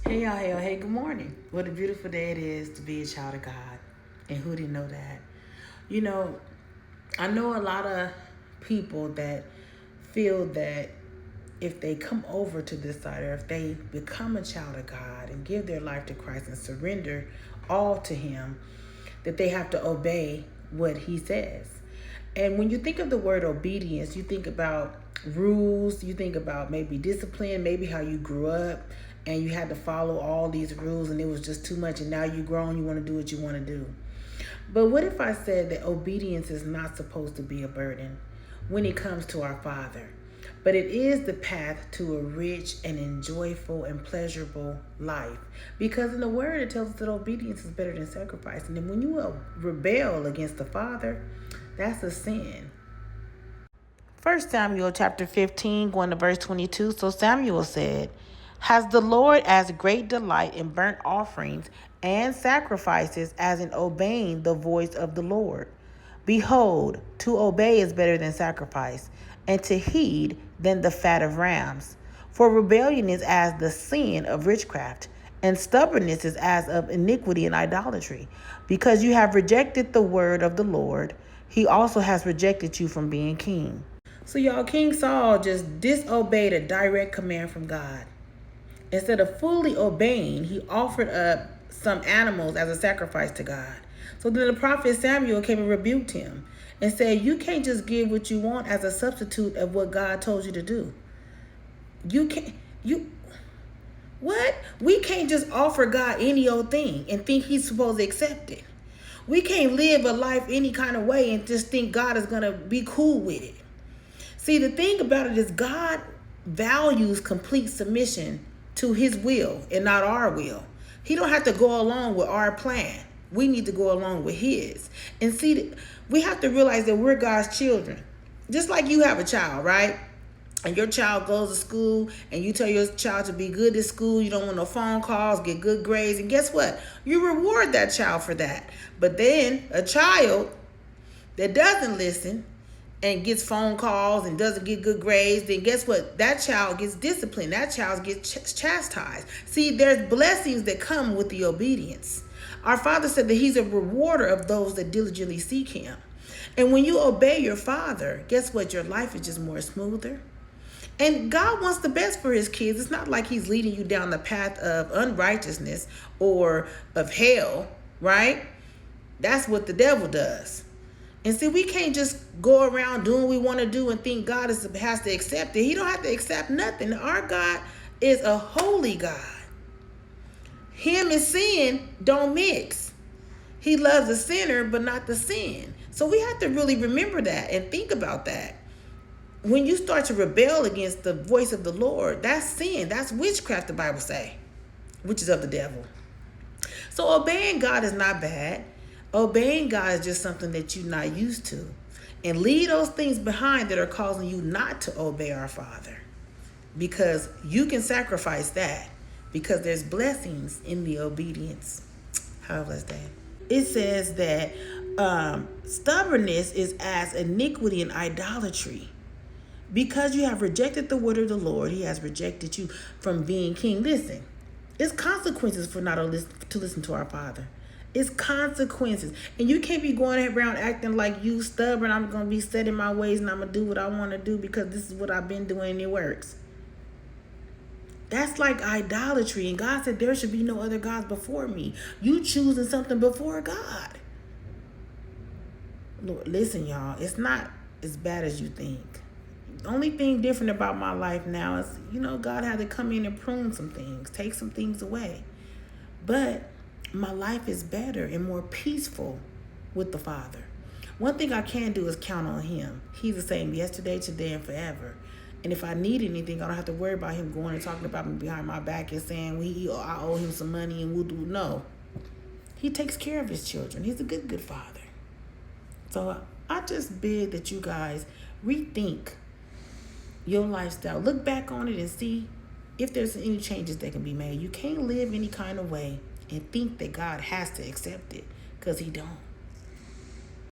Hey y'all, hey y'all, hey, good morning. What a beautiful day it is to be a child of God. And who didn't know that? You know, I know a lot of people that feel that if they come over to this side or if they become a child of God and give their life to Christ and surrender all to Him, that they have to obey what He says. And when you think of the word obedience, you think about rules, you think about maybe discipline, maybe how you grew up and you had to follow all these rules and it was just too much, and now you're grown, you want to do what you want to do. But what if I said that obedience is not supposed to be a burden when it comes to our Father, but it is the path to a rich and enjoyable and pleasurable life? Because in the Word, it tells us that obedience is better than sacrifice. And then when you rebel against the Father, that's a sin. 1 Samuel chapter 15, going to verse 22. So Samuel said, "Has the Lord as great delight in burnt offerings and sacrifices as in obeying the voice of the Lord? Behold, to obey is better than sacrifice, and to heed than the fat of rams. For rebellion is as the sin of witchcraft, and stubbornness is as of iniquity and idolatry. Because you have rejected the word of the Lord, he also has rejected you from being king." So, y'all, King Saul just disobeyed a direct command from God. Instead of fully obeying, he offered up some animals as a sacrifice to God. So then the prophet Samuel came and rebuked him and said, "You can't just give what you want as a substitute of what God told you to do. You can't, what? We can't just offer God any old thing and think he's supposed to accept it. We can't live a life any kind of way and just think God is going to be cool with it." See, the thing about it is God values complete submission to his will and not our will. He don't have to go along with our plan. We need to go along with his. And see, we have to realize that we're God's children. Just like you have a child, right? And your child goes to school and you tell your child to be good at school. You don't want no phone calls, get good grades. And guess what? You reward that child for that. But then a child that doesn't listen and gets phone calls and doesn't get good grades, then guess what? That child gets disciplined. That child gets chastised. See, there's blessings that come with the obedience. Our Father said that he's a rewarder of those that diligently seek him. And when you obey your Father, guess what? Your life is just more smoother. And God wants the best for his kids. It's not like he's leading you down the path of unrighteousness or of hell, right? That's what the devil does. And see, we can't just go around doing what we want to do and think God has to accept it. He don't have to accept nothing. Our God is a holy God. Him and sin don't mix. He loves the sinner, but not the sin. So we have to really remember that and think about that. When you start to rebel against the voice of the Lord, that's sin. That's witchcraft, the Bible say, which is of the devil. So obeying God is not bad. Obeying God is just something that you're not used to. And leave those things behind that are causing you not to obey our Father. Because you can sacrifice that. Because there's blessings in the obedience. Have a blessed day. It says that stubbornness is as iniquity and idolatry. Because you have rejected the word of the Lord, he has rejected you from being king. Listen, it's consequences for not to listen to our Father. It's consequences. And you can't be going around acting like you stubborn. I'm going to be set in my ways and I'm going to do what I want to do because this is what I've been doing and it works. That's like idolatry. And God said there should be no other gods before me. You choosing something before God. Lord, listen, y'all. It's not as bad as you think. The only thing different about my life now is, God had to come in and prune some things, take some things away. But my life is better and more peaceful with the Father. One thing I can do is count on him. He's the same yesterday, today, and forever. And if I need anything, I don't have to worry about him going and talking about me behind my back and saying I owe him some money and we'll do. No. He takes care of his children. He's a good Father. So I just beg that you guys rethink your lifestyle. Look back on it and see if there's any changes that can be made. You can't live any kind of way and think that God has to accept it, because he don't.